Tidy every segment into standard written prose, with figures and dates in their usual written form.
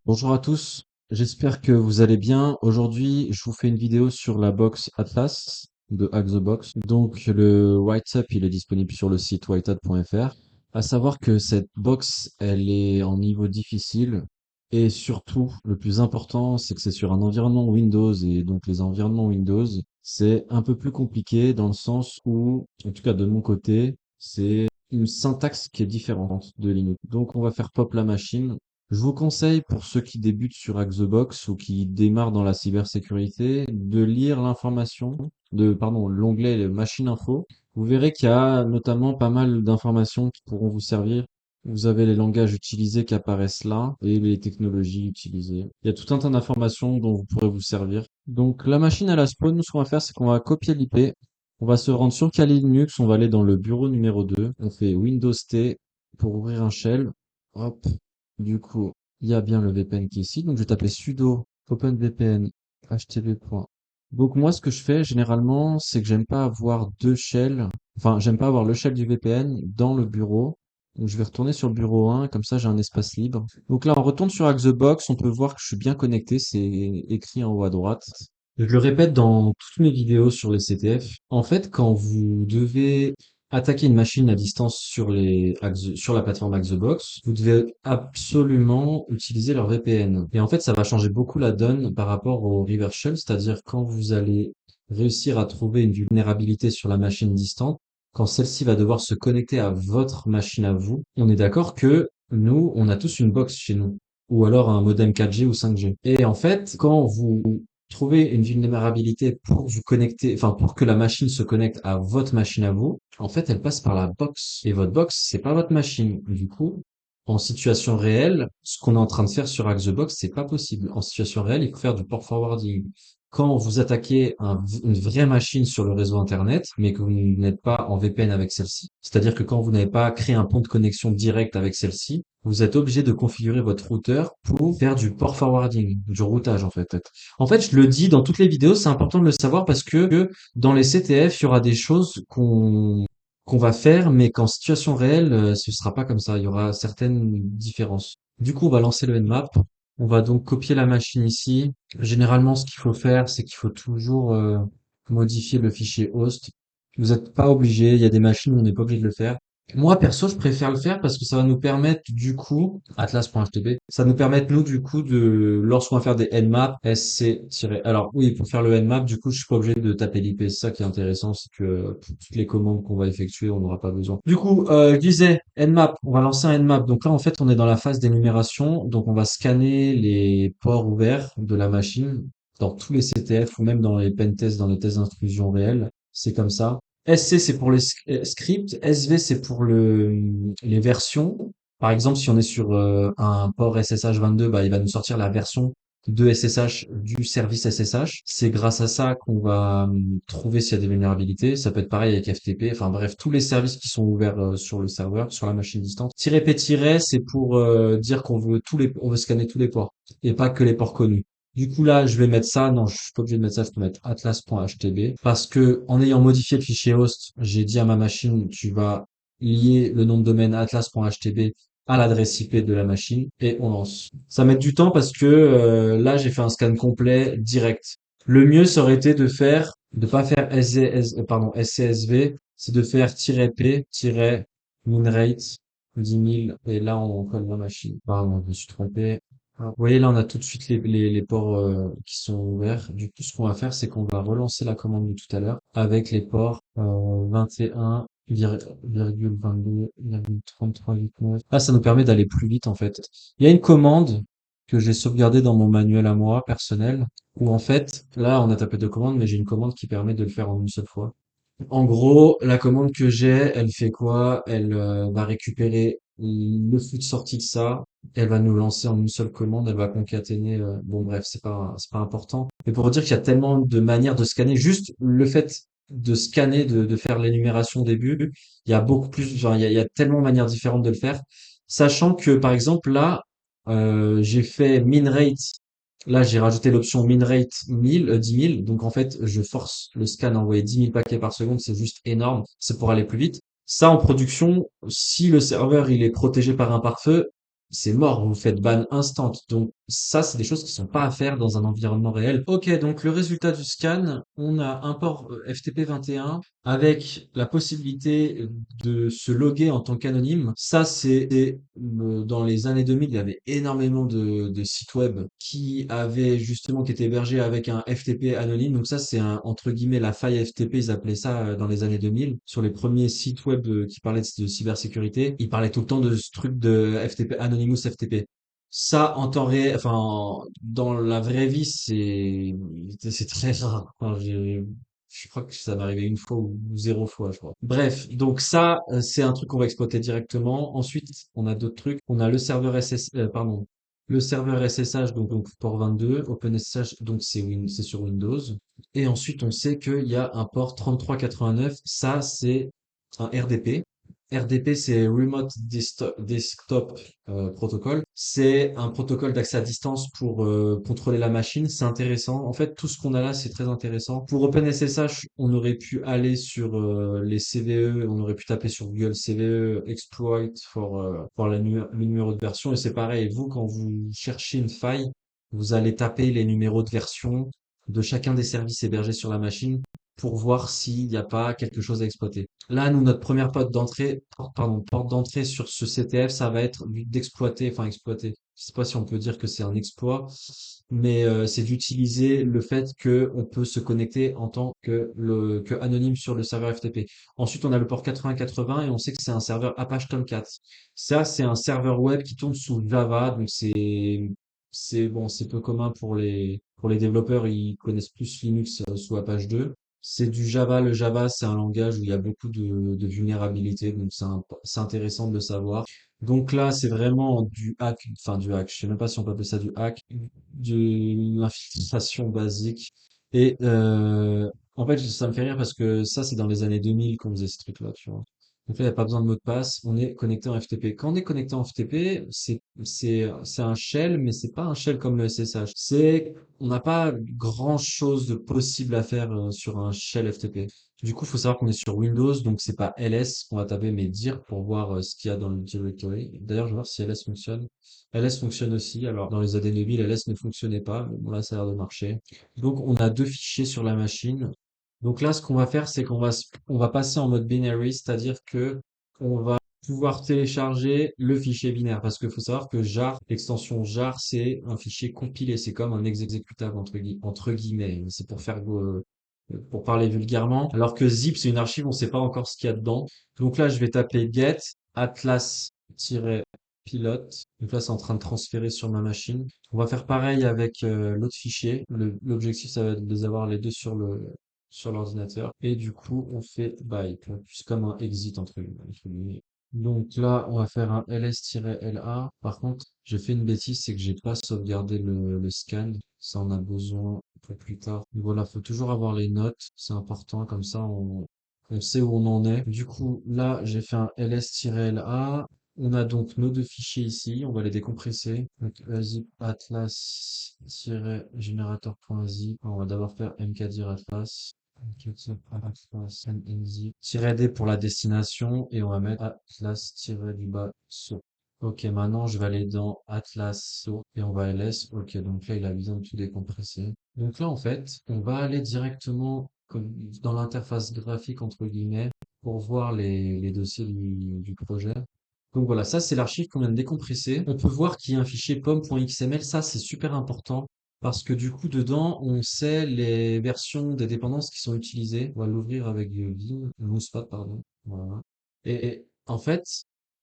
Bonjour à tous, j'espère que vous allez bien. Aujourd'hui, je vous fais une vidéo sur la box Atlas de Hack the Box. Donc, le write-up, il est disponible sur le site whitehat.fr. À savoir que cette box, elle est en niveau difficile. Et surtout, le plus important, c'est que c'est sur un environnement Windows. Et donc, les environnements Windows, c'est un peu plus compliqué dans le sens où, en tout cas de mon côté, c'est une syntaxe qui est différente de Linux. Donc, on va faire pop la machine. Je vous conseille, pour ceux qui débutent sur Hack the Box ou qui démarrent dans la cybersécurité, de lire l'onglet Machine Info. Vous verrez qu'il y a notamment pas mal d'informations qui pourront vous servir. Vous avez les langages utilisés qui apparaissent là et les technologies utilisées. Il y a tout un tas d'informations dont vous pourrez vous servir. Donc, la machine à la spawn, nous, ce qu'on va faire, c'est qu'on va copier l'IP. On va se rendre sur Kali Linux, on va aller dans le bureau numéro 2. On fait Windows T pour ouvrir un shell. Hop. Du coup, il y a bien le VPN qui est ici. Donc, je vais taper sudo openvpn http. Donc, moi, ce que je fais généralement, c'est que j'aime pas avoir deux shells. Enfin, j'aime pas avoir le shell du VPN dans le bureau. Donc, je vais retourner sur le bureau 1, comme ça, j'ai un espace libre. Donc là, on retourne sur Hack the Box. On peut voir que je suis bien connecté. C'est écrit en haut à droite. Je le répète dans toutes mes vidéos sur les CTF. En fait, quand vous devez attaquer une machine à distance sur la plateforme Hack the Box, vous devez absolument utiliser leur VPN. Et en fait, ça va changer beaucoup la donne par rapport au reverse shell, c'est-à-dire quand vous allez réussir à trouver une vulnérabilité sur la machine distante, quand celle-ci va devoir se connecter à votre machine à vous, on est d'accord que nous, on a tous une box chez nous, ou alors un modem 4G ou 5G. Et en fait, quand vous trouvez une vulnérabilité pour vous connecter, enfin pour que la machine se connecte à votre machine à vous, en fait, elle passe par la box. Et votre box, c'est pas votre machine. Du coup, en situation réelle, ce qu'on est en train de faire sur Hack the Box, c'est pas possible. En situation réelle, il faut faire du port forwarding. Quand vous attaquez une vraie machine sur le réseau Internet, mais que vous n'êtes pas en VPN avec celle-ci, c'est-à-dire que quand vous n'avez pas créé un pont de connexion direct avec celle-ci, vous êtes obligé de configurer votre routeur pour faire du port forwarding, du routage en fait. En fait, je le dis dans toutes les vidéos, c'est important de le savoir parce que dans les CTF, il y aura des choses qu'on va faire, mais qu'en situation réelle, ce sera pas comme ça. Il y aura certaines différences. Du coup, on va lancer le Nmap. On va donc copier la machine ici. Généralement, ce qu'il faut faire, c'est qu'il faut toujours modifier le fichier host. Vous n'êtes pas obligé. Il y a des machines où on n'est pas obligé de le faire. Moi, perso, je préfère le faire parce que ça va nous permettre, du coup, atlas.htb, ça nous permet, nous, du coup, lorsqu'on va faire des nmap, alors, oui, pour faire le nmap, du coup, je suis pas obligé de taper l'IP. C'est ça qui est intéressant, c'est que pour toutes les commandes qu'on va effectuer, on n'aura pas besoin. Du coup, je disais, nmap, on va lancer un nmap. Donc là, en fait, on est dans la phase d'énumération. Donc, on va scanner les ports ouverts de la machine dans tous les CTF ou même dans les pentests, dans les tests d'intrusion réels. C'est comme ça. SC, c'est pour les scripts. SV, c'est pour les versions. Par exemple, si on est sur un port SSH 22, bah, il va nous sortir la version de SSH du service SSH. C'est grâce à ça qu'on va trouver s'il y a des vulnérabilités. Ça peut être pareil avec FTP. Enfin bref, tous les services qui sont ouverts sur le serveur, sur la machine distante. Tiret P tiret, c'est pour dire on veut scanner tous les ports et pas que les ports connus. Du coup, là, je vais mettre ça. Non, je suis pas obligé de mettre ça. Je peux mettre atlas.htb parce que en ayant modifié le fichier host, j'ai dit à ma machine, tu vas lier le nom de domaine atlas.htb à l'adresse IP de la machine et on lance. Ça met du temps parce que là, j'ai fait un scan complet direct. Le mieux, ça aurait été de pas faire SCSV, c'est de faire -p-minrate 10 000 et là, on colle la machine. Pardon, je me suis trompé. Vous voyez, là, on a tout de suite les ports qui sont ouverts. Du coup, ce qu'on va faire, c'est qu'on va relancer la commande de tout à l'heure avec les ports 21,22,3389. Ah, ça nous permet d'aller plus vite, en fait. Il y a une commande que j'ai sauvegardée dans mon manuel à moi, personnel, où en fait, là, on a tapé deux commandes, mais j'ai une commande qui permet de le faire en une seule fois. En gros, la commande que j'ai, elle fait quoi? Elle va récupérer le flux de sortie de ça. Elle va nous lancer en une seule commande. Elle va concaténer. Bon, bref, c'est pas important. Mais pour dire qu'il y a tellement de manières de scanner, juste le fait de scanner, de faire l'énumération au début, il y a beaucoup plus. Enfin, il y a tellement de manières différentes de le faire. Sachant que, par exemple, là, j'ai fait min rate. Là, j'ai rajouté l'option minrate 10 000. Donc, en fait, je force le scan à envoyer 10 000 paquets par seconde. C'est juste énorme. C'est pour aller plus vite. Ça, en production, si le serveur, il est protégé par un pare-feu, c'est mort. Vous faites ban instant. Donc, Ça, c'est des choses qui sont pas à faire dans un environnement réel. Ok, donc le résultat du scan, on a un port FTP 21 avec la possibilité de se loguer en tant qu'anonyme. Ça, c'est dans les années 2000, il y avait énormément de sites web qui étaient hébergés avec un FTP anonyme. Donc ça, c'est entre guillemets la faille FTP, ils appelaient ça dans les années 2000. Sur les premiers sites web qui parlaient de cybersécurité, ils parlaient tout le temps de ce truc de FTP, Anonymous FTP. Ça, en temps réel, dans la vraie vie, c'est très rare. Je crois que ça m'est arrivé une fois ou 0 fois, je crois. Bref, donc ça, c'est un truc qu'on va exploiter directement. Ensuite, on a d'autres trucs. On a le serveur le serveur SSH, donc port 22, OpenSSH, donc c'est sur Windows. Et ensuite, on sait qu'il y a un port 3389. Ça, c'est un RDP. RDP, c'est Desktop Protocol. C'est un protocole d'accès à distance pour contrôler la machine. C'est intéressant. En fait, tout ce qu'on a là, c'est très intéressant. Pour OpenSSH, on aurait pu aller sur les CVE, on aurait pu taper sur Google CVE exploit pour le numéro de version. Et c'est pareil, vous, quand vous cherchez une faille, vous allez taper les numéros de version de chacun des services hébergés sur la machine pour voir s'il n'y a pas quelque chose à exploiter. Là, nous, notre première porte d'entrée sur ce CTF, ça va être d'exploiter, enfin exploiter. Je sais pas si on peut dire que c'est un exploit, mais c'est d'utiliser le fait que on peut se connecter en tant que anonyme sur le serveur FTP. Ensuite, on a le port 8080 et on sait que c'est un serveur Apache Tomcat. Ça, c'est un serveur web qui tourne sous Java, donc c'est bon, c'est peu commun pour les développeurs, ils connaissent plus Linux sous Apache 2. C'est du Java. Le Java, c'est un langage où il y a beaucoup de vulnérabilités, donc c'est intéressant de le savoir. Donc là, c'est vraiment du hack, enfin du hack, je sais même pas si on peut appeler ça du hack, de l'infiltration basique. Et en fait, ça me fait rire parce que ça, c'est dans les années 2000 qu'on faisait ce truc-là, tu vois. Donc là, il n'y a pas besoin de mot de passe, on est connecté en FTP. Quand on est connecté en FTP, c'est un shell, mais c'est pas un shell comme le SSH. On n'a pas grand-chose de possible à faire sur un shell FTP. Du coup, il faut savoir qu'on est sur Windows, donc c'est pas ls qu'on va taper, mais dir pour voir ce qu'il y a dans le directory. D'ailleurs, je vais voir si ls fonctionne. Ls fonctionne aussi. Alors, dans les AD 2000, ls ne fonctionnait pas, mais bon, là, ça a l'air de marcher. Donc, on a deux fichiers sur la machine. Donc là, ce qu'on va faire, c'est on va passer en mode binary, c'est-à-dire que on va pouvoir télécharger le fichier binaire, parce qu'il faut savoir que jar, l'extension jar, c'est un fichier compilé, c'est comme un exécutable entre guillemets. C'est pour parler vulgairement. Alors que zip, c'est une archive, on ne sait pas encore ce qu'il y a dedans. Donc là, je vais taper get atlas-pilote. Donc là, c'est en train de transférer sur ma machine. On va faire pareil avec l'autre fichier. L'objectif, ça va être de les avoir les deux sur l'ordinateur. Et du coup, on fait byte. C'est comme un exit entre guillemets. Donc là, on va faire un ls-la. Par contre, j'ai fait une bêtise, c'est que j'ai pas sauvegardé le scan. Ça, on a besoin pour plus tard. Donc voilà, faut toujours avoir les notes. C'est important, comme ça, on sait où on en est. Du coup, là, j'ai fait un ls-la. On a donc nos deux fichiers ici. On va les décompresser. Donc, zip atlas-generator.zip. On va d'abord faire mkdir atlas. -d pour la destination et on va mettre atlas-du-bas so. Ok, maintenant je vais aller dans Atlas so et on va ls. Ok, donc là il a bien tout décompressé. Donc là en fait, on va aller directement dans l'interface graphique entre guillemets pour voir les dossiers du projet. Donc voilà, ça c'est l'archive qu'on vient de décompresser. On peut voir qu'il y a un fichier pom.xml, ça c'est super important parce que du coup dedans on sait les versions des dépendances qui sont utilisées. On va l'ouvrir avec du Vim, Mousepad, pardon. Voilà. Et en fait,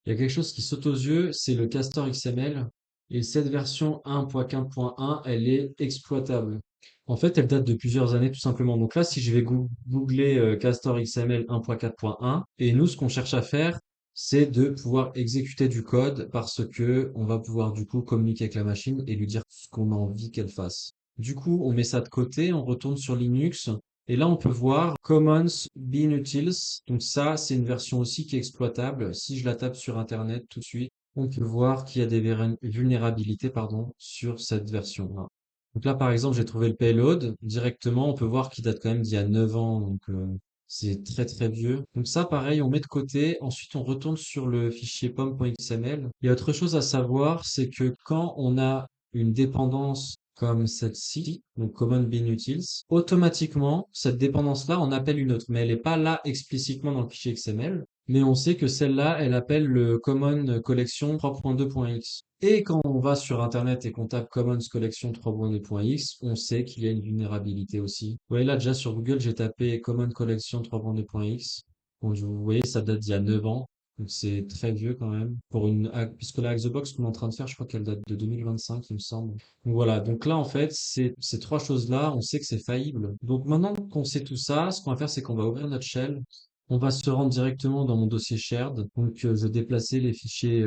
il y a quelque chose qui saute aux yeux, c'est le Castor XML. Et cette version 1.15.1, elle est exploitable. En fait, elle date de plusieurs années tout simplement. Donc là, si je vais googler Castor XML 1.4.1, et nous, ce qu'on cherche à faire, c'est de pouvoir exécuter du code parce que on va pouvoir du coup communiquer avec la machine et lui dire ce qu'on a envie qu'elle fasse. Du coup, on met ça de côté, on retourne sur Linux et là on peut voir Commons Bean Utils. Donc ça, c'est une version aussi qui est exploitable. Si je la tape sur Internet tout de suite, on peut voir qu'il y a des vulnérabilités, pardon, sur cette version-là. Donc là, par exemple, j'ai trouvé le payload directement. On peut voir qu'il date quand même d'il y a 9 ans. Donc, c'est très très vieux. Donc ça, pareil, on met de côté. Ensuite, on retourne sur le fichier pom.xml. Il y a autre chose à savoir, c'est que quand on a une dépendance comme celle-ci, donc Common Bean Utils, automatiquement, cette dépendance-là en appelle une autre, mais elle n'est pas là explicitement dans le fichier XML, mais on sait que celle-là, elle appelle le Common Collection 3.2.x. Et quand on va sur Internet et qu'on tape Commons Collection 3.2.x, on sait qu'il y a une vulnérabilité aussi. Vous voyez là, déjà sur Google, j'ai tapé Common Collection 3.2.x. Bon, vous voyez, ça date d'il y a 9 ans. Donc c'est très vieux quand même. Puisque la Xbox qu'on est en train de faire, je crois qu'elle date de 2025, il me semble. Donc voilà. Donc là, en fait, ces trois choses-là, on sait que c'est faillible. Donc maintenant qu'on sait tout ça, ce qu'on va faire, c'est qu'on va ouvrir notre shell. On va se rendre directement dans mon dossier shared. Donc, je vais déplacer les fichiers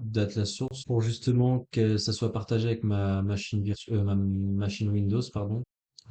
d'Atlas Source pour justement que ça soit partagé avec ma machine Windows, pardon.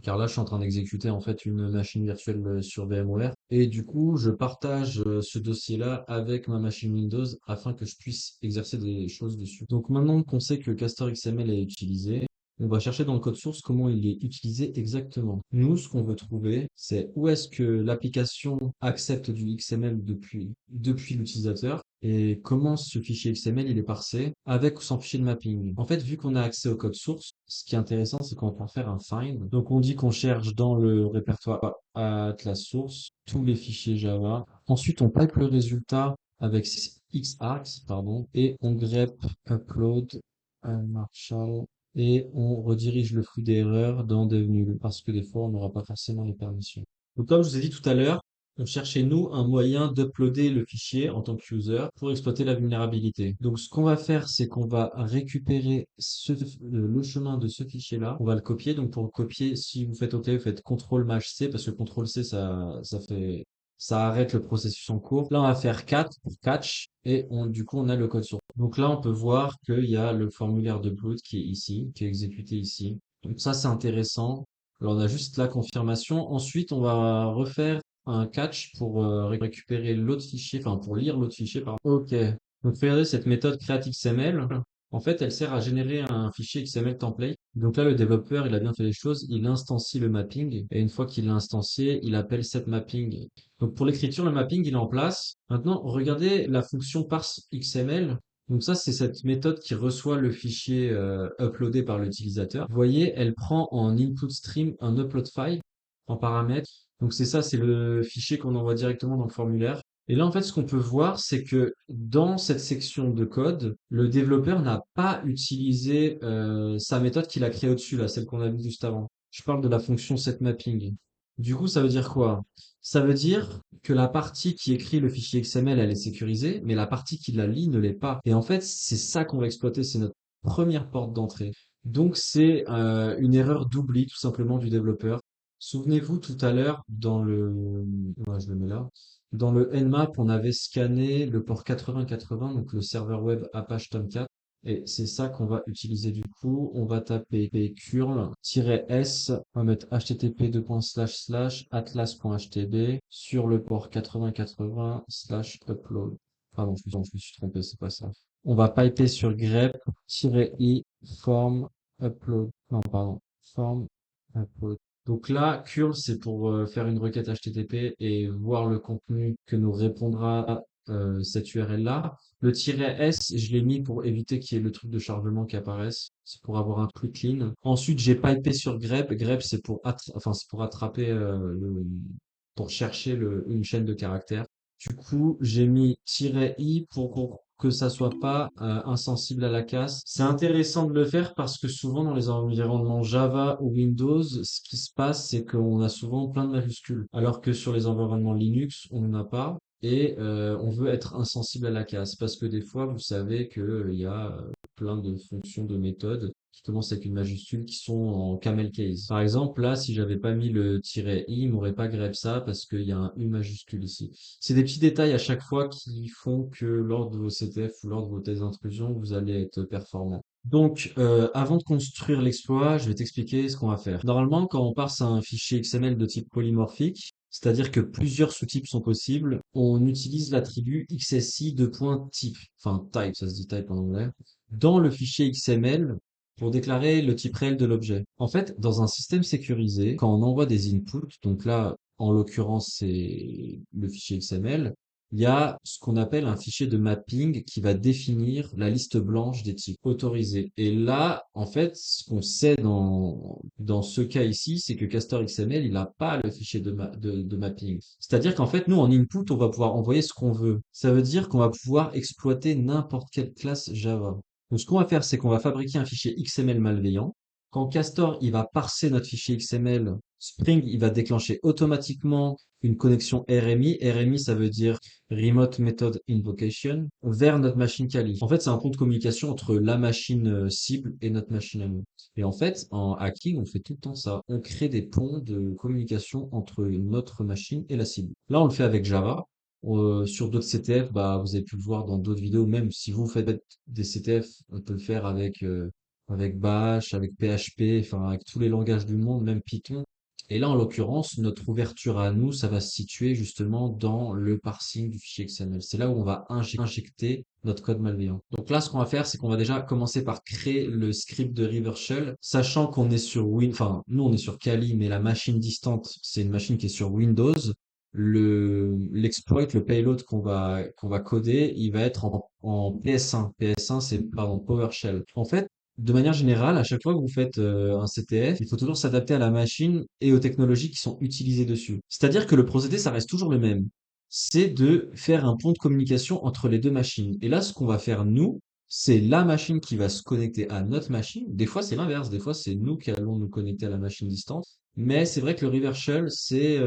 Car là, je suis en train d'exécuter en fait une machine virtuelle sur VMware. Et du coup, je partage ce dossier-là avec ma machine Windows afin que je puisse exercer des choses dessus. Donc maintenant qu'on sait que Castor XML est utilisé, on va chercher dans le code source comment il est utilisé exactement. Nous, ce qu'on veut trouver, c'est où est-ce que l'application accepte du XML depuis l'utilisateur et comment ce fichier XML il est parsé avec ou sans fichier de mapping. En fait, vu qu'on a accès au code source, ce qui est intéressant, c'est qu'on peut faire un find. Donc, on dit qu'on cherche dans le répertoire Atlas Source tous les fichiers Java. Ensuite, on pipe le résultat avec xargs, pardon, et on grep upload Marshall et on redirige le flux d'erreurs dans DevNull parce que des fois, on n'aura pas forcément les permissions. Donc, comme je vous ai dit tout à l'heure, on cherchait nous un moyen d'uploader le fichier en tant que user pour exploiter la vulnérabilité. Donc ce qu'on va faire, c'est qu'on va récupérer le chemin de ce fichier-là. On va le copier. Donc pour le copier, si vous faites OK, vous faites CTRL-C parce que CTRL-C, ça arrête le processus en cours. Là, on va faire cat pour catch et du coup, on a le code source. Donc là, on peut voir qu'il y a le formulaire de upload qui est ici, qui est exécuté ici. Donc ça, c'est intéressant. Alors, on a juste la confirmation. Ensuite, on va refaire un catch pour récupérer l'autre fichier, enfin pour lire l'autre fichier, pardon. Ok. Donc regardez cette méthode createXML. En fait, elle sert à générer un fichier XML template. Donc là, le développeur, il a bien fait les choses. Il instancie le mapping. Et une fois qu'il l'a instancié, il appelle set mapping. Donc pour l'écriture, le mapping, il est en place. Maintenant, regardez la fonction parse XML. Donc ça, c'est cette méthode qui reçoit le fichier uploadé par l'utilisateur. Vous voyez, elle prend en input stream un upload file en paramètre. Donc c'est ça, c'est le fichier qu'on envoie directement dans le formulaire. Et là, en fait, ce qu'on peut voir, c'est que dans cette section de code, le développeur n'a pas utilisé sa méthode qu'il a créée au-dessus, là, celle qu'on a vue juste avant. Je parle de la fonction setMapping. Du coup, ça veut dire quoi? Ça veut dire que la partie qui écrit le fichier XML, elle est sécurisée, mais la partie qui la lit ne l'est pas. Et en fait, c'est ça qu'on va exploiter, c'est notre première porte d'entrée. Donc, c'est une erreur d'oubli, tout simplement, du développeur. Souvenez-vous, tout à l'heure, je le mets là. Dans le Nmap, on avait scanné le port 8080, donc le serveur web Apache Tomcat. Et c'est ça qu'on va utiliser du coup. On va taper curl-s, on va mettre http://atlas.htb sur le port 8080/upload. Pardon, je me suis trompé, c'est pas ça. On va piper sur grep-i form upload. Non, pardon. Form upload. Donc là, curl, c'est pour faire une requête HTTP et voir le contenu que nous répondra cette URL-là. Le -s, je l'ai mis pour éviter qu'il y ait le truc de chargement qui apparaisse. C'est pour avoir un truc clean. Ensuite, j'ai pipé sur grep. Grep, c'est pour, c'est pour attraper pour chercher une chaîne de caractères. Du coup, j'ai mis -i pour que ça soit pas insensible à la casse. C'est intéressant de le faire parce que souvent dans les environnements Java ou Windows, ce qui se passe, c'est qu'on a souvent plein de majuscules, alors que sur les environnements Linux, on n'en a pas. Et on veut être insensible à la casse parce que des fois, vous savez qu'il y a plein de fonctions, de méthodes qui commencent avec une majuscule qui sont en camel case. Par exemple, là, si j'avais pas mis le -i, il m'aurait pas grep ça parce qu'il y a un U majuscule ici. C'est des petits détails à chaque fois qui font que lors de vos CTF ou lors de vos tests d'intrusion, vous allez être performant. Donc, avant de construire l'exploit, je vais t'expliquer ce qu'on va faire. Normalement, quand on parse un fichier XML de type polymorphique, c'est-à-dire que plusieurs sous-types sont possibles, on utilise l'attribut XSI de type, enfin type, ça se dit type en anglais, dans le fichier XML pour déclarer le type réel de l'objet. En fait, dans un système sécurisé, quand on envoie des inputs, donc là, en l'occurrence, c'est le fichier XML, il y a ce qu'on appelle un fichier de mapping qui va définir la liste blanche des types autorisés. Et là, en fait, ce qu'on sait dans ce cas ici, c'est que Castor XML, il n'a pas le fichier de mapping. C'est-à-dire qu'en fait, nous, en input, on va pouvoir envoyer ce qu'on veut. Ça veut dire qu'on va pouvoir exploiter n'importe quelle classe Java. Donc, ce qu'on va faire, c'est qu'on va fabriquer un fichier XML malveillant. Quand Castor, il va parser notre fichier XML, Spring, il va déclencher automatiquement une connexion RMI. RMI, ça veut dire Remote Method Invocation, vers notre machine Kali. En fait, c'est un pont de communication entre la machine cible et notre machine à nous. Et en fait, en hacking, on fait tout le temps ça. On crée des ponts de communication entre notre machine et la cible. Là, on le fait avec Java. Sur d'autres CTF, bah, vous avez pu le voir dans d'autres vidéos, même si vous faites des CTF, on peut le faire avec Bash, avec PHP, enfin avec tous les langages du monde, même Python. Et là, en l'occurrence, notre ouverture à nous, ça va se situer justement dans le parsing du fichier XML. C'est là où on va injecter notre code malveillant. Donc là, ce qu'on va faire, c'est qu'on va déjà commencer par créer le script de Revershell, sachant qu'on est sur enfin, nous, on est sur Kali, mais la machine distante, c'est une machine qui est sur Windows. L'exploit, le payload qu'on va coder, il va être en PS1. PS1, c'est, pardon, PowerShell. En fait, de manière générale, à chaque fois que vous faites un CTF, il faut toujours s'adapter à la machine et aux technologies qui sont utilisées dessus. C'est-à-dire que le procédé, ça reste toujours le même. C'est de faire un pont de communication entre les deux machines. Et là, ce qu'on va faire, nous, c'est la machine qui va se connecter à notre machine. Des fois, c'est l'inverse. Des fois, c'est nous qui allons nous connecter à la machine distante. Mais c'est vrai que le reverse shell, c'est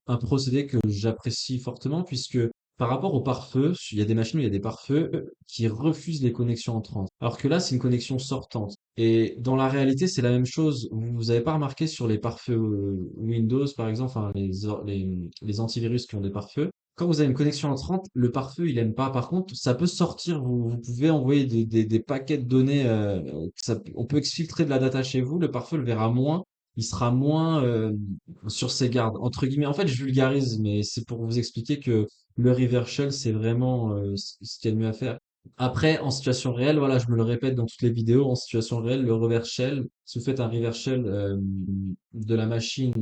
un procédé que j'apprécie fortement puisque par rapport aux pare-feux, il y a des machines où il y a des pare-feux qui refusent les connexions entrantes. Alors que là, c'est une connexion sortante. Et dans la réalité, c'est la même chose. Vous n'avez pas remarqué sur les pare-feux Windows, par exemple, enfin, les antivirus qui ont des pare-feux. Quand vous avez une connexion entrante, le pare-feu, il aime pas. Par contre, ça peut sortir. Vous pouvez envoyer des paquets de données. On peut exfiltrer de la data chez vous. Le pare-feu le verra moins. Il sera moins sur ses gardes. Entre guillemets, en fait, je vulgarise, mais c'est pour vous expliquer que le reverse shell, c'est vraiment ce qu'il y a de mieux à faire. Après, en situation réelle, voilà, je me le répète dans toutes les vidéos, en situation réelle, le reverse shell, si vous faites un reverse shell de la machine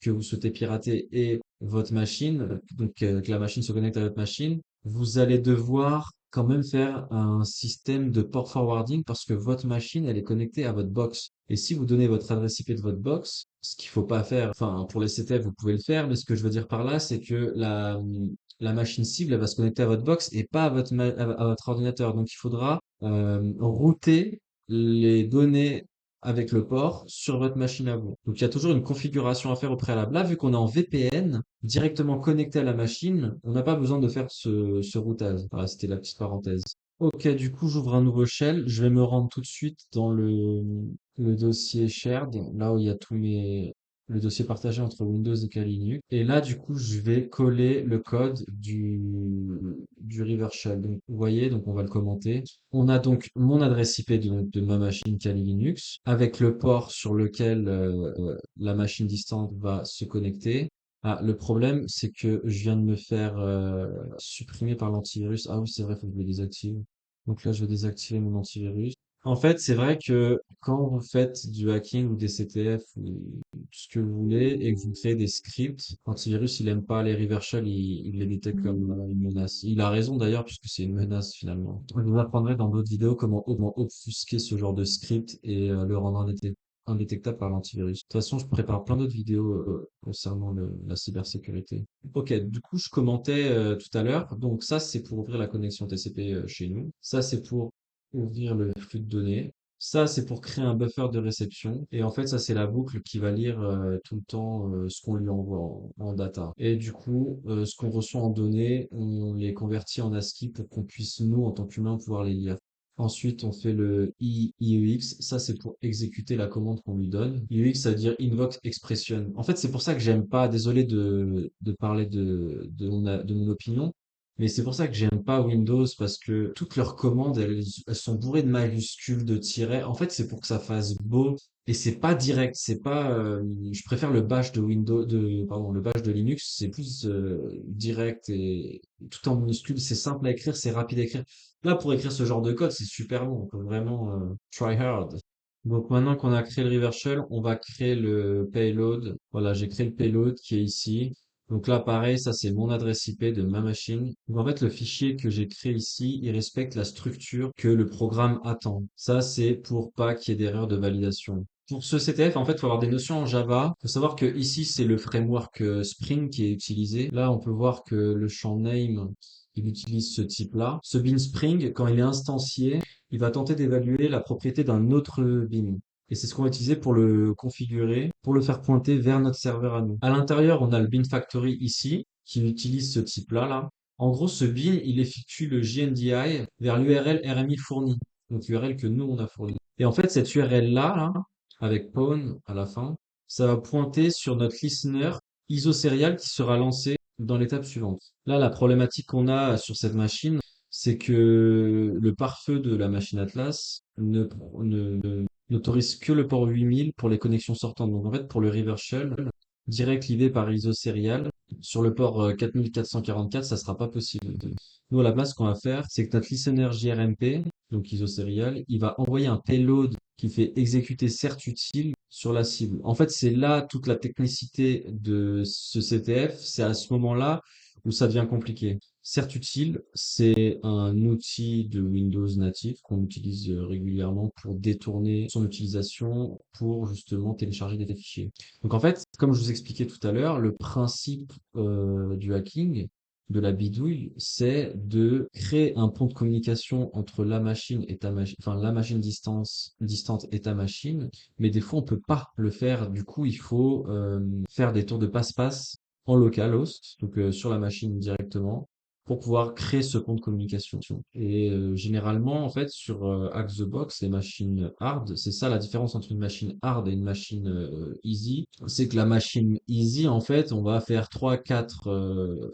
que vous souhaitez pirater et votre machine, donc que la machine se connecte à votre machine, vous allez devoir quand même faire un système de port forwarding parce que votre machine, elle est connectée à votre box. Et si vous donnez votre adresse IP de votre box, ce qu'il faut pas faire, enfin, pour les CTF, vous pouvez le faire, mais ce que je veux dire par là, c'est que la machine cible, elle va se connecter à votre box et pas à votre ordinateur. Donc, il faudra router les données avec le port sur votre machine à vous. Donc, il y a toujours une configuration à faire au préalable. Là, vu qu'on est en VPN, directement connecté à la machine, on n'a pas besoin de faire ce routage. Voilà, c'était la petite parenthèse. Ok, du coup, j'ouvre un nouveau shell. Je vais me rendre tout de suite dans le dossier shared, là où il y a le dossier partagé entre Windows et Kali Linux. Et là, du coup, je vais coller le code du Revershell. Donc, vous voyez, donc on va le commenter. On a donc mon adresse IP de ma machine Kali Linux avec le port sur lequel la machine distante va se connecter. Ah, le problème, c'est que je viens de me faire supprimer par l'antivirus. Ah oui, c'est vrai, faut que je le désactive. Donc là, je vais désactiver mon antivirus. En fait, c'est vrai que quand vous faites du hacking ou des CTF ou tout ce que vous voulez et que vous créez des scripts, l'antivirus, il aime pas les reversals, il les détecte comme une menace. Il a raison d'ailleurs, puisque c'est une menace finalement. Je vous apprendrai dans d'autres vidéos comment obfusquer ce genre de script et le rendre indétectable par l'antivirus. De toute façon, je prépare plein d'autres vidéos concernant la cybersécurité. Ok, du coup, je commentais tout à l'heure. Donc ça, c'est pour ouvrir la connexion TCP chez nous. Ça, c'est pour ouvrir le flux de données. Ça, c'est pour créer un buffer de réception. Et en fait, ça, c'est la boucle qui va lire tout le temps ce qu'on lui envoie en data. Et du coup, ce qu'on reçoit en données, on les convertit en ASCII pour qu'on puisse, nous, en tant qu'humains, pouvoir les lire. Ensuite, on fait le IEX. Ça, c'est pour exécuter la commande qu'on lui donne. IEX, ça veut dire Invoke Expression. En fait, c'est pour ça que j'aime pas, désolé de parler de mon opinion, mais c'est pour ça que j'aime pas Windows parce que toutes leurs commandes, elles sont bourrées de majuscules, de tirets. En fait, c'est pour que ça fasse beau et c'est pas direct. C'est pas. Je préfère le bash de Windows, pardon, le bash de Linux. C'est plus direct et tout en minuscules. C'est simple à écrire, c'est rapide à écrire. Là, pour écrire ce genre de code, c'est super bon. On peut vraiment try hard. Donc maintenant qu'on a créé le reverse shell, on va créer le payload. Voilà, j'ai créé le payload qui est ici. Donc là, pareil, ça c'est mon adresse IP de ma machine. Donc en fait, le fichier que j'ai créé ici, il respecte la structure que le programme attend. Ça, c'est pour pas qu'il y ait d'erreur de validation. Pour ce CTF, en fait, il faut avoir des notions en Java. Il faut savoir que ici, c'est le framework Spring qui est utilisé. Là, on peut voir que le champ name, il utilise ce type-là. Ce bin Spring, quand il est instancié, il va tenter d'évaluer la propriété d'un autre bin. Et c'est ce qu'on va utiliser pour le configurer, pour le faire pointer vers notre serveur à nous. À l'intérieur, on a le bin factory ici, qui utilise ce type-là, là. En gros, ce bin, il effectue le JNDI vers l'URL RMI fourni. Donc l'URL que nous, on a fourni. Et en fait, cette URL-là, là, avec pawn à la fin, ça va pointer sur notre listener ISO serial qui sera lancé dans l'étape suivante. Là, la problématique qu'on a sur cette machine, c'est que le pare-feu de la machine Atlas n'autorise que le port 8000 pour les connexions sortantes. Donc en fait, pour le reverse shell, direct livé par ISO serial, sur le port 4444, ça sera pas possible. Nous, à la place, ce qu'on va faire, c'est que notre listener JRMP, donc ISO serial, il va envoyer un payload qui fait exécuter certutile sur la cible. En fait, c'est là toute la technicité de ce CTF. C'est à ce moment-là où ça devient compliqué. Certutile, c'est un outil de Windows natif qu'on utilise régulièrement pour détourner son utilisation pour justement télécharger des fichiers. Donc en fait, comme je vous expliquais tout à l'heure, le principe du hacking, de la bidouille, c'est de créer un pont de communication entre la machine et ta machine, enfin la machine distante et ta machine, mais des fois on peut pas le faire. Du coup, il faut faire des tours de passe-passe en localhost, donc sur la machine directement, pour pouvoir créer ce pont de communication. Et généralement, en fait, sur Hack the Box, les machines hard, c'est ça la différence entre une machine hard et une machine easy, c'est que la machine easy, en fait, on va faire trois, quatre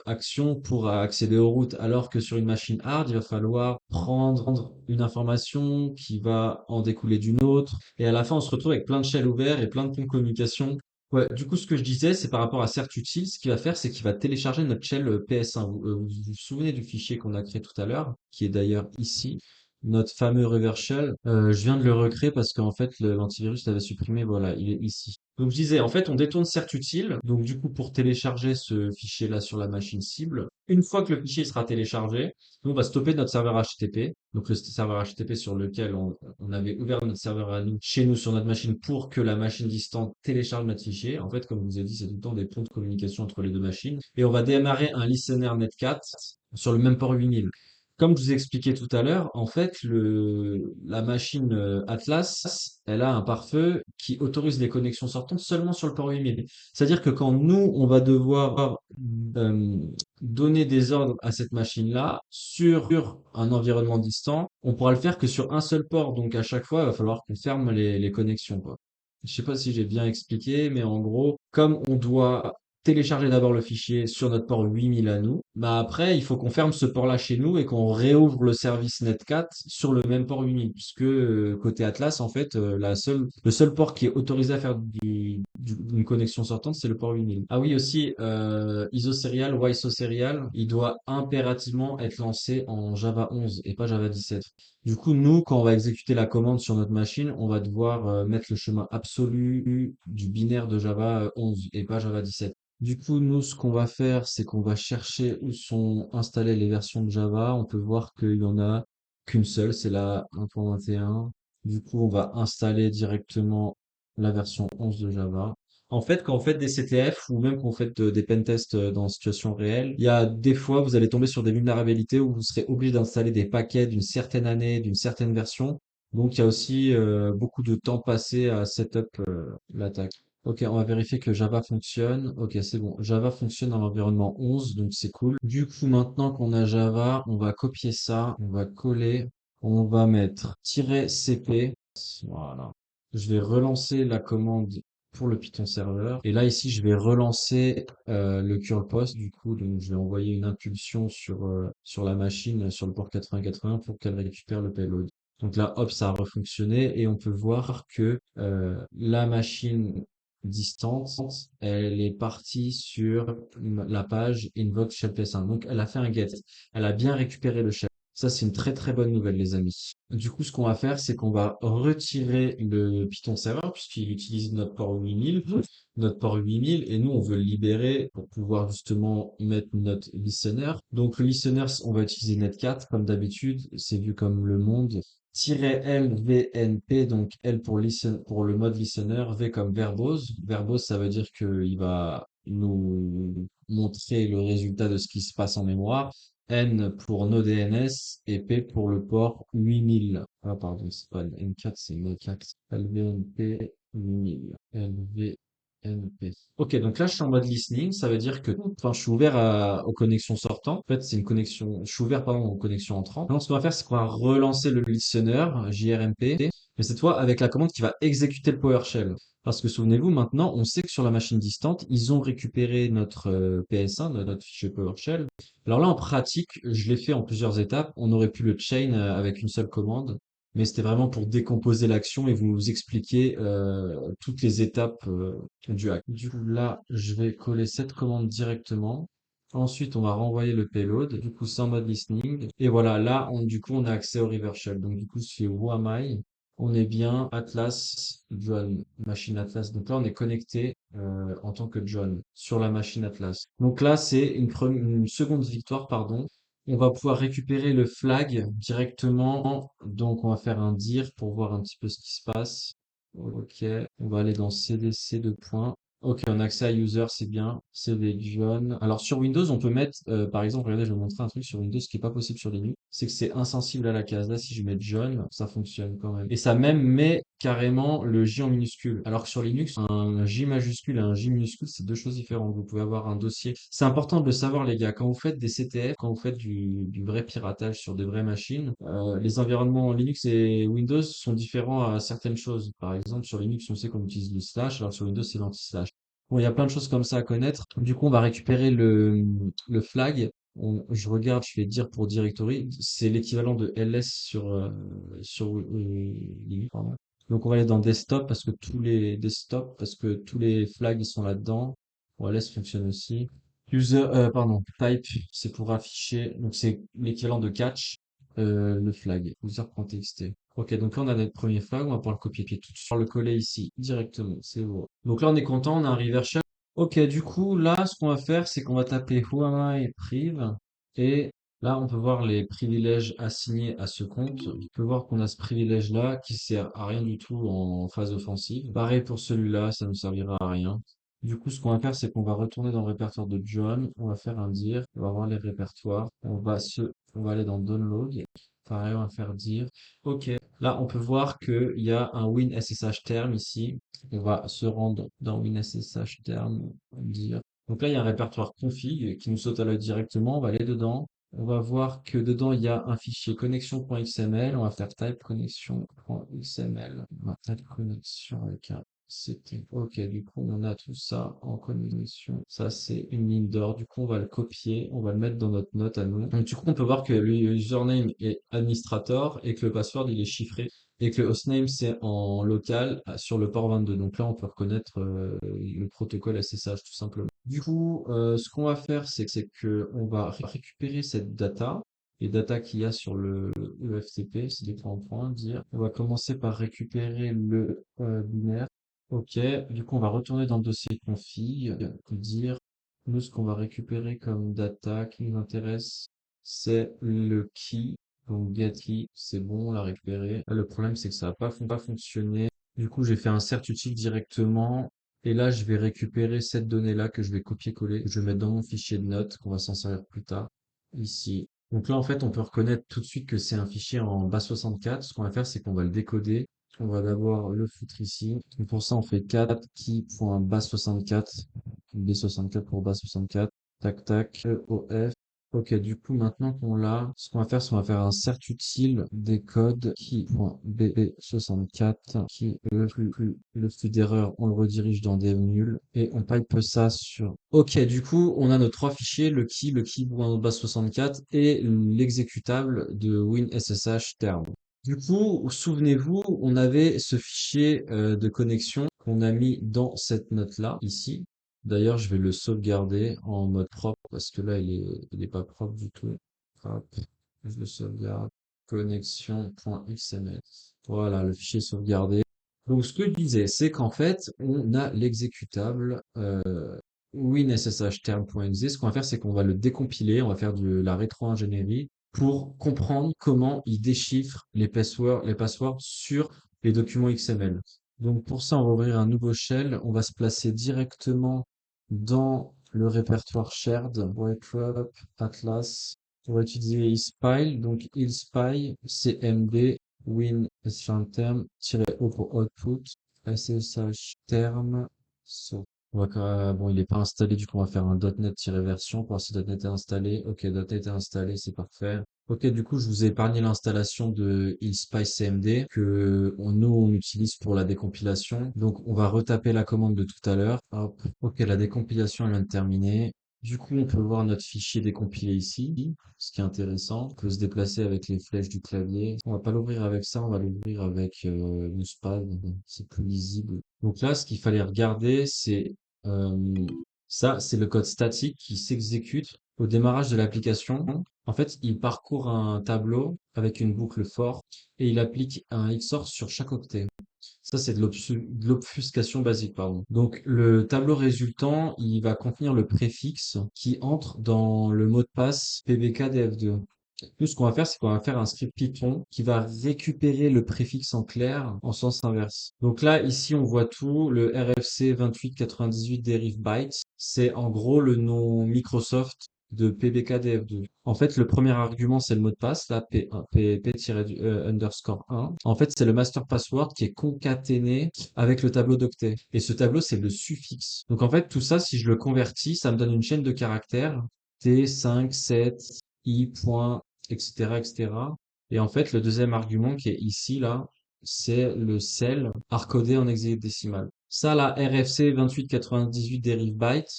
actions pour accéder aux routes, alors que sur une machine hard, il va falloir prendre une information qui va en découler d'une autre, et à la fin, on se retrouve avec plein de shells ouverts et plein de ponts de communication. Ouais, du coup, ce que je disais, c'est par rapport à Certutile, ce qu'il va faire, c'est qu'il va télécharger notre shell PS1. Vous souvenez du fichier qu'on a créé tout à l'heure, qui est d'ailleurs ici, notre fameux reverse shell. Je viens de le recréer parce qu'en fait, l'antivirus l'avait supprimé. Voilà, il est ici. Donc, je disais, en fait, on détourne Certutile. Donc, du coup, pour télécharger ce fichier-là sur la machine cible, une fois que le fichier sera téléchargé, nous, on va stopper notre serveur HTTP. Donc, le serveur HTTP sur lequel on avait ouvert notre serveur à nous, chez nous, sur notre machine, pour que la machine distante télécharge notre fichier. En fait, comme je vous ai dit, c'est tout le temps des ponts de communication entre les deux machines. Et on va démarrer un listener Netcat sur le même port 8000. Comme je vous ai expliqué tout à l'heure, en fait, la machine Atlas, elle a un pare-feu qui autorise les connexions sortantes seulement sur le port 8000. C'est-à-dire que quand nous, on va devoir euh, donner des ordres à cette machine-là sur un environnement distant, on pourra le faire que sur un seul port. Donc à chaque fois, il va falloir qu'on ferme les connexions, quoi. Je sais pas si j'ai bien expliqué, mais en gros, comme on doit télécharger d'abord le fichier sur notre port 8000 à nous, bah après, il faut qu'on ferme ce port-là chez nous et qu'on réouvre le service Netcat sur le même port 8000, puisque côté Atlas, en fait, le seul port qui est autorisé à faire une connexion sortante, c'est le port 8000. Ah oui, aussi, ISO serial, YSO serial, il doit impérativement être lancé en Java 11 et pas Java 17. Du coup, nous, quand on va exécuter la commande sur notre machine, on va devoir mettre le chemin absolu du binaire de Java 11 et pas Java 17. Du coup, nous, ce qu'on va faire, c'est qu'on va chercher où sont installées les versions de Java. On peut voir qu'il y en a qu'une seule, c'est la 1.21. Du coup, on va installer directement la version 11 de Java. En fait, quand vous faites des CTF ou même quand vous faites des pentests dans situation réelle, il y a des fois, vous allez tomber sur des vulnérabilités où vous serez obligé d'installer des paquets d'une certaine année, d'une certaine version. Donc, il y a aussi beaucoup de temps passé à setup l'attaque. Ok, on va vérifier que Java fonctionne. Ok, c'est bon. Java fonctionne dans l'environnement 11, donc c'est cool. Du coup, maintenant qu'on a Java, on va copier ça, on va coller, on va mettre "-cp". Voilà. Je vais relancer la commande pour le Python serveur. Et là, ici, je vais relancer le curl post. Du coup, donc, je vais envoyer une impulsion sur la machine, sur le port 8080 pour qu'elle récupère le payload. Donc là, hop, ça a refonctionné et on peut voir que la machine distante, elle est partie sur la page invoke shell PS1. Donc, elle a fait un get. Elle a bien récupéré le shell. Ça, c'est une très très bonne nouvelle, les amis. Du coup, ce qu'on va faire, c'est qu'on va retirer le Python serveur puisqu'il utilise notre port 8000, notre port 8000, et nous, on veut le libérer pour pouvoir justement mettre notre listener. Donc, le listener, on va utiliser Netcat, comme d'habitude. C'est vu comme le monde. -lvnp, donc L pour pour le mode listener, V comme verbose. Verbose, ça veut dire qu'il va nous montrer le résultat de ce qui se passe en mémoire. N pour nos DNS et P pour le port 8000. Ah, pardon, c'est pas N4, c'est N4. LVNP 8000. LVNP. Ok, donc là, je suis en mode listening. Ça veut dire que, enfin, je suis ouvert aux connexions sortantes. En fait, c'est une connexion, je suis ouvert, pardon, aux connexions entrantes. Donc, ce qu'on va faire, c'est qu'on va relancer le listener, JRMP, mais cette fois avec la commande qui va exécuter le PowerShell. Parce que souvenez-vous, maintenant, on sait que sur la machine distante, ils ont récupéré notre PS1, notre fichier PowerShell. Alors là, en pratique, je l'ai fait en plusieurs étapes. On aurait pu le chain avec une seule commande, mais c'était vraiment pour décomposer l'action et vous expliquer toutes les étapes du hack. Du coup, là, je vais coller cette commande directement. Ensuite, on va renvoyer le payload. Du coup, c'est en mode listening. Et voilà, là, du coup, on a accès au Reverse Shell. Donc, du coup, c'est Who am I? On est bien Atlas John, machine Atlas. Donc là, on est connecté en tant que John sur la machine Atlas. Donc là, c'est une seconde victoire, pardon. On va pouvoir récupérer le flag directement. Donc, on va faire un dir pour voir un petit peu ce qui se passe. Ok, on va aller dans CDC de points. Ok, on a accès à user, c'est bien. CD John. Alors sur Windows, on peut mettre, par exemple, regardez, je vais vous montrer un truc sur Windows qui est pas possible sur Linux, c'est que c'est insensible à la case. Là, si je mets John, ça fonctionne quand même. Et ça même met carrément le J en minuscule. Alors que sur Linux, un J majuscule et un J minuscule, c'est deux choses différentes. Vous pouvez avoir un dossier. C'est important de le savoir, les gars. Quand vous faites des CTF, quand vous faites du vrai piratage sur des vraies machines, les environnements Linux et Windows sont différents à certaines choses. Par exemple, sur Linux, on sait qu'on utilise le slash, alors sur Windows, c'est l'anti-slash. Bon, il y a plein de choses comme ça à connaître. Du coup, on va récupérer le flag. Je regarde, je vais dire pour directory. C'est l'équivalent de ls sur Linux, pardon. Donc, on va aller dans desktop parce que parce que tous les flags, ils sont là-dedans. Bon, ls fonctionne aussi. Pardon, type, c'est pour afficher. Donc, c'est l'équivalent de catch, le flag. User.txt. Ok, donc là, on a notre premier flag. On va pouvoir le copier tout de suite, le coller ici, directement. C'est bon. Donc là, on est content, on a un reverse shell. Ok, du coup, là, ce qu'on va faire, c'est qu'on va taper who am I priv. Et là, on peut voir les privilèges assignés à ce compte. On peut voir qu'on a ce privilège-là qui sert à rien du tout en phase offensive. Pareil pour celui-là, ça ne servira à rien. Du coup, ce qu'on va faire, c'est qu'on va retourner dans le répertoire de John. On va faire un dir. On va voir les répertoires. On va aller dans download. Pareil, on va faire dire. Ok. Là, on peut voir qu'il y a un WinSSH term ici. On va se rendre dans WinSSH term, dire. Donc là, il y a un répertoire config qui nous saute à l'œil directement. On va aller dedans. On va voir que dedans, il y a un fichier connexion.xml. On va faire type connexion.xml. On va type connexion avec un c'était ok. Du coup, on a tout ça en connexion. Ça, c'est une ligne d'or. Du coup, on va le copier. On va le mettre dans notre note à nous. Donc, du coup, on peut voir que le username est administrator et que le password, il est chiffré et que le hostname, c'est en local sur le port 22. Donc là, on peut reconnaître le protocole SSH tout simplement. Du coup, ce qu'on va faire, c'est que on va récupérer cette data. Les data qu'il y a sur le FTP, c'est des points en point, dire. On va commencer par récupérer le binaire. Ok, du coup, on va retourner dans le dossier config, dire, nous, ce qu'on va récupérer comme data qui nous intéresse, c'est le key. Donc, get key, c'est bon, on l'a récupéré. Là, le problème, c'est que ça n'a pas fonctionné. Du coup, j'ai fait un cert utile directement. Et là, je vais récupérer cette donnée-là que je vais copier-coller. Je vais mettre dans mon fichier de notes qu'on va s'en servir plus tard. Ici. Donc là, en fait, on peut reconnaître tout de suite que c'est un fichier en base 64. Ce qu'on va faire, c'est qu'on va le décoder. On va d'abord le foutre ici. Et pour ça, on fait cat key.base64. B64 pour base 64. Tac, tac. EOF. Ok, du coup, maintenant qu'on l'a, ce qu'on va faire, c'est qu'on va faire un cert utile des codes key.bb64 qui, le flux d'erreur, on le redirige dans dev nul et on pipe ça sur. Ok, du coup, on a nos trois fichiers, le key.base64 et l'exécutable de WinSSH term. Du coup, souvenez-vous, on avait ce fichier de connexion qu'on a mis dans cette note-là, ici. D'ailleurs, je vais le sauvegarder en mode propre parce que là, il est pas propre du tout. Hop. je le sauvegarde, connexion.xml. Voilà, le fichier sauvegardé. Donc, ce que je disais, c'est qu'en fait, on a l'exécutable winSSHterm.exe. Ce qu'on va faire, c'est qu'on va le décompiler, on va faire de la rétro-ingénierie pour comprendre comment il déchiffre les passwords sur les documents XML. Donc, pour ça, on va ouvrir un nouveau shell. On va se placer directement dans le répertoire shared, Wake Atlas. On va utiliser ispile, donc ispy, cmd, win, term-o pour output, ssh term, so. Bon, il n'est pas installé, du coup, on va faire un .NET-version pour voir si .NET est installé. Ok, .NET est installé, c'est parfait. Ok, du coup, je vous ai épargné l'installation de InSpy CMD nous, on utilise pour la décompilation. Donc, on va retaper la commande de tout à l'heure. Hop. Ok, la décompilation, elle vient de terminer. Du coup, on peut voir notre fichier décompilé ici, ce qui est intéressant. On peut se déplacer avec les flèches du clavier. On va pas l'ouvrir avec ça, on va l'ouvrir avec Mousepad. C'est plus lisible. Donc là, ce qu'il fallait regarder, euh, ça, c'est le code statique qui s'exécute au démarrage de l'application. En fait, il parcourt un tableau avec une boucle for et il applique un XOR sur chaque octet. Ça, c'est de l'obfuscation basique, pardon. Donc, le tableau résultant, il va contenir le préfixe qui entre dans le mot de passe pbkdf2. Nous, ce qu'on va faire, c'est qu'on va faire un script Python qui va récupérer le préfixe en clair en sens inverse. Donc là, ici, on voit tout. Le RFC 2898 derive bytes, c'est en gros le nom Microsoft de PBKDF2. En fait, le premier argument, c'est le mot de passe, là, P_underscore 1. En fait, c'est le master password qui est concaténé avec le tableau d'octet. Et ce tableau, c'est le suffixe. Donc en fait, tout ça, si je le convertis, ça me donne une chaîne de caractères T5, 7, I, point, etc., etc. Et en fait, le deuxième argument qui est ici, là, c'est le cell hardcodé en hexadécimal. Ça, la RFC 2898 derive bytes,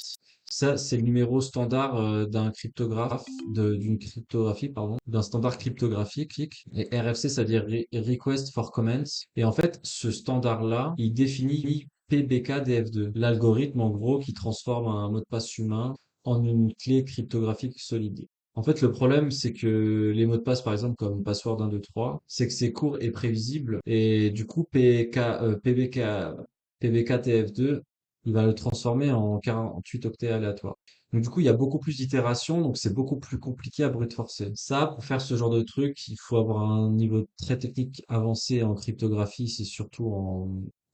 ça, c'est le numéro standard d'une cryptographie, pardon, d'un standard cryptographique. Et RFC, ça veut dire Request for Comments. Et en fait, ce standard-là, il définit PBKDF2, l'algorithme, en gros, qui transforme un mot de passe humain en une clé cryptographique solide. En fait, le problème, c'est que les mots de passe, par exemple, comme password 1, 2, 3, c'est que c'est court et prévisible. Et du coup, PBKTF2, il va le transformer en 48 octets aléatoires. Donc, du coup, il y a beaucoup plus d'itérations, donc c'est beaucoup plus compliqué à brute forcer. Ça, pour faire ce genre de truc, il faut avoir un niveau très technique avancé en cryptographie, c'est surtout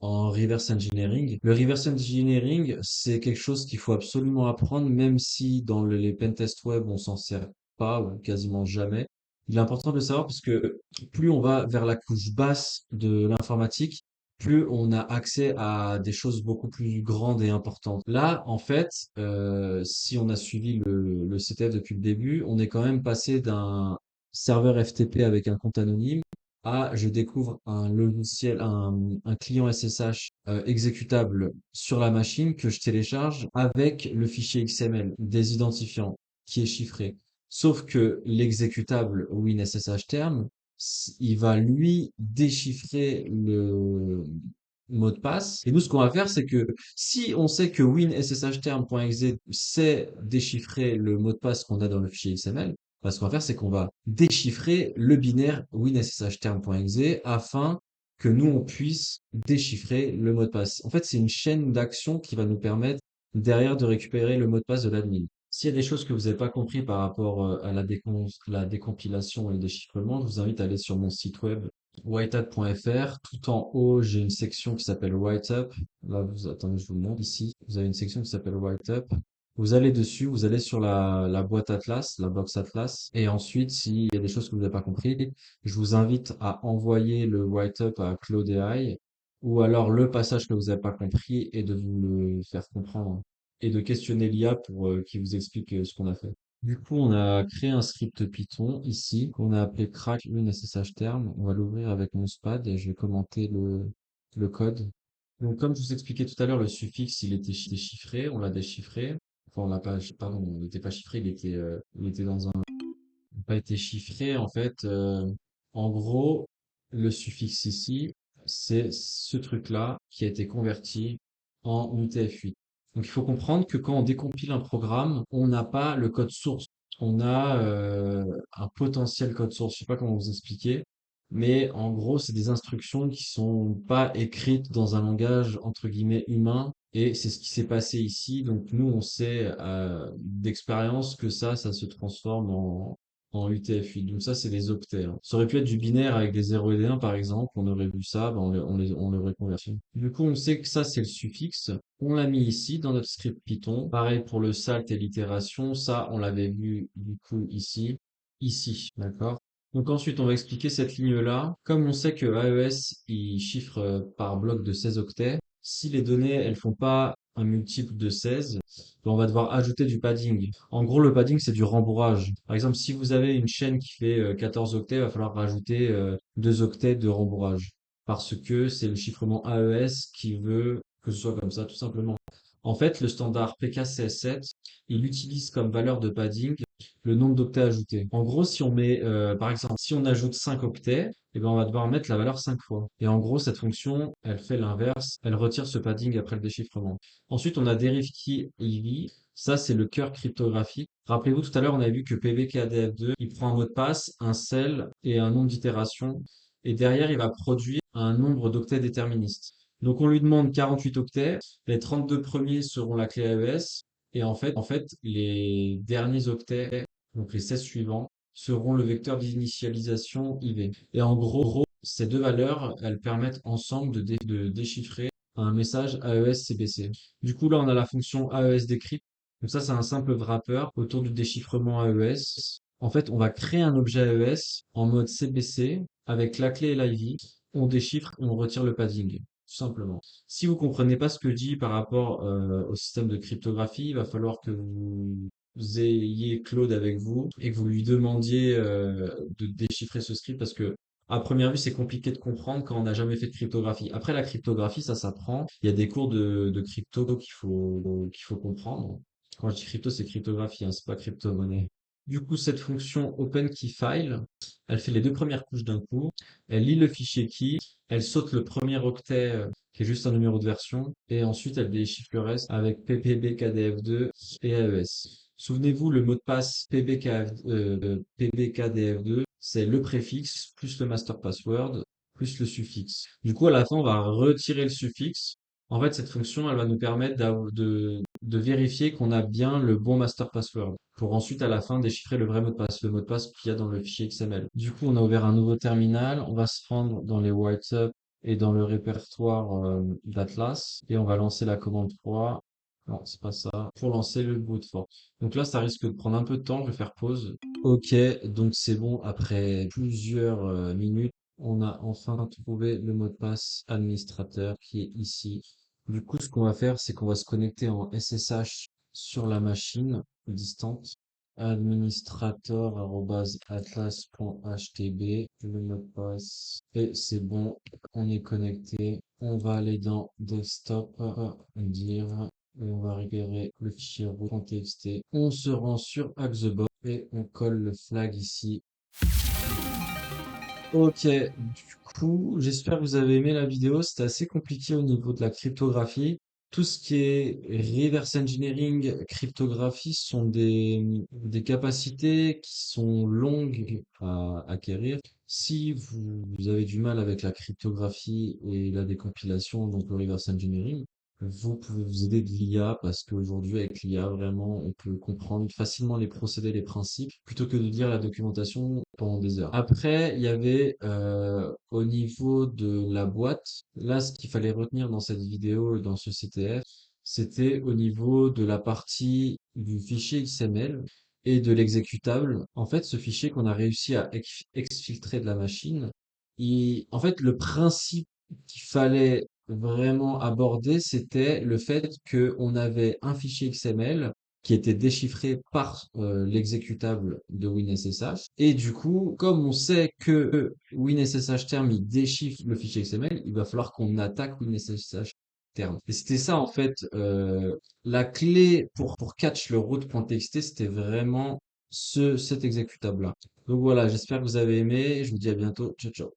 en reverse engineering. Le reverse engineering, c'est quelque chose qu'il faut absolument apprendre, même si dans les pentests web, on s'en sert pas ou quasiment jamais. Il est important de le savoir parce que plus on va vers la couche basse de l'informatique, plus on a accès à des choses beaucoup plus grandes et importantes. Là, en fait, si on a suivi le CTF depuis le début, on est quand même passé d'un serveur FTP avec un compte anonyme je découvre un logiciel, un client SSH exécutable sur la machine que je télécharge avec le fichier XML des identifiants qui est chiffré. Sauf que l'exécutable WinSSH term, il va lui déchiffrer le mot de passe. Et nous, ce qu'on va faire, c'est que si on sait que winSSHterm.exe sait déchiffrer le mot de passe qu'on a dans le fichier XML, ce qu'on va faire, c'est qu'on va déchiffrer le binaire winSSHterm.exe afin que nous, on puisse déchiffrer le mot de passe. En fait, c'est une chaîne d'action qui va nous permettre derrière de récupérer le mot de passe de l'admin. S'il y a des choses que vous n'avez pas compris par rapport à la décompilation et le déchiffrement, je vous invite à aller sur mon site web whitehat.fr. Tout en haut, j'ai une section qui s'appelle Write-up. Là, attendez, je vous le montre ici. Vous avez une section qui s'appelle Write-up. Vous allez dessus, vous allez sur la boîte Atlas, la box Atlas, et ensuite, s'il y a des choses que vous n'avez pas compris, je vous invite à envoyer le write-up à Claude AI, ou alors le passage que vous n'avez pas compris et de vous le faire comprendre, et de questionner l'IA pour qu'il vous explique ce qu'on a fait. Du coup, on a créé un script Python ici, qu'on a appelé crack une SSH term. On va l'ouvrir avec mon spad et je vais commenter le code. Donc, comme je vous expliquais tout à l'heure, le suffixe, il était chiffré, on l'a déchiffré. Enfin, on l'a pas, pardon, il n'était pas chiffré, il était dans un, il n'a pas été chiffré, en fait. En gros, le suffixe ici, c'est ce truc-là qui a été converti en UTF-8. Donc, il faut comprendre que quand on décompile un programme, on n'a pas le code source. on a un potentiel code source. Je sais pas comment vous expliquer, mais en gros, c'est des instructions qui sont pas écrites dans un langage entre guillemets humain. Et c'est ce qui s'est passé ici. Donc nous, on sait d'expérience que ça se transforme en UTF-8. Donc ça, c'est des octets, hein. Ça aurait pu être du binaire avec des 0 et des 1, par exemple. On aurait vu ça, ben on l'aurait converti. Du coup, on sait que ça, c'est le suffixe. On l'a mis ici dans notre script Python. Pareil pour le salt et l'itération. Ça, on l'avait vu du coup ici, d'accord? Donc ensuite, on va expliquer cette ligne-là. Comme on sait que AES, il chiffre par bloc de 16 octets, si les données, elles font pas un multiple de 16, ben, on va devoir ajouter du padding. En gros, le padding, c'est du rembourrage. Par exemple, si vous avez une chaîne qui fait 14 octets, il va falloir rajouter 2 octets de rembourrage. Parce que c'est le chiffrement AES qui veut que ce soit comme ça, tout simplement. En fait, le standard PKCS7, il utilise comme valeur de padding le nombre d'octets ajoutés. En gros, si on met, par exemple, si on ajoute 5 octets, eh ben, on va devoir mettre la valeur 5 fois. Et en gros, cette fonction, elle fait l'inverse, elle retire ce padding après le déchiffrement. Ensuite, on a derive key EV. Ça, c'est le cœur cryptographique. Rappelez-vous, tout à l'heure, on a vu que PBKDF2, il prend un mot de passe, un cell et un nombre d'itération. Et derrière, il va produire un nombre d'octets déterministes. Donc, on lui demande 48 octets. Les 32 premiers seront la clé AES. Et en fait, les derniers octets, donc les 16 suivants, seront le vecteur d'initialisation IV. Et en gros, ces deux valeurs, elles permettent ensemble de déchiffrer un message AES-CBC. Du coup, là, on a la fonction AES decrypt. Donc ça, c'est un simple wrapper autour du déchiffrement AES. En fait, on va créer un objet AES en mode CBC avec la clé et l'IV. On déchiffre, on retire le padding, tout simplement. Si vous comprenez pas ce que je dis par rapport au système de cryptographie, il va falloir que vous ayez Claude avec vous et que vous lui demandiez de déchiffrer ce script parce que à première vue, c'est compliqué de comprendre quand on n'a jamais fait de cryptographie. Après, la cryptographie, ça s'apprend. Il y a des cours de crypto qu'il faut comprendre. Quand je dis crypto, c'est cryptographie, hein, c'est pas crypto-monnaie. Du coup, cette fonction open_key_file, elle fait les deux premières couches d'un coup. Elle lit le fichier key, elle saute le premier octet qui est juste un numéro de version, et ensuite elle déchiffre le reste avec PPBKDF2 et AES. Souvenez-vous, le mot de passe PBKDF2, c'est le préfixe plus le master password plus le suffixe. Du coup, à la fin, on va retirer le suffixe. En fait, cette fonction, elle va nous permettre de vérifier qu'on a bien le bon master password pour ensuite, à la fin, déchiffrer le vrai mot de passe, le mot de passe qu'il y a dans le fichier XML. Du coup, on a ouvert un nouveau terminal. On va se rendre dans les write-up et dans le répertoire d'Atlas et on va lancer la commande 3. Non, c'est pas ça. Pour lancer le brute force. Donc là, ça risque de prendre un peu de temps. Je vais faire pause. Ok, donc c'est bon. Après plusieurs minutes, on a enfin trouvé le mot de passe administrateur qui est ici. Du coup, ce qu'on va faire, c'est qu'on va se connecter en SSH sur la machine distante. Administrator@atlas.htb, le mot de passe. Et c'est bon, on est connecté. On va aller dans desktop, dire, et on va récupérer le fichier root.txt. On se rend sur Axebox et on colle le flag ici. Ok, du coup, j'espère que vous avez aimé la vidéo. C'était assez compliqué au niveau de la cryptographie. Tout ce qui est reverse engineering, cryptographie sont des capacités qui sont longues à acquérir. Si vous avez du mal avec la cryptographie et la décompilation, donc le reverse engineering, vous pouvez vous aider de l'IA parce qu'aujourd'hui, avec l'IA, vraiment, on peut comprendre facilement les procédés, les principes, plutôt que de lire la documentation pendant des heures. Après, il y avait au niveau de la boîte, là, ce qu'il fallait retenir dans cette vidéo, dans ce CTF, c'était au niveau de la partie du fichier XML et de l'exécutable. En fait, ce fichier qu'on a réussi à exfiltrer de la machine, en fait, le principe qu'il fallait vraiment aborder, c'était le fait qu'on avait un fichier XML qui était déchiffré par l'exécutable de WinSSH. Et du coup, comme on sait que WinSSH term il déchiffre le fichier XML, il va falloir qu'on attaque WinSSH term. Et c'était ça en fait, la clé pour catch le root.txt, c'était vraiment cet exécutable-là. Donc voilà, j'espère que vous avez aimé. Je vous dis à bientôt. Ciao, ciao.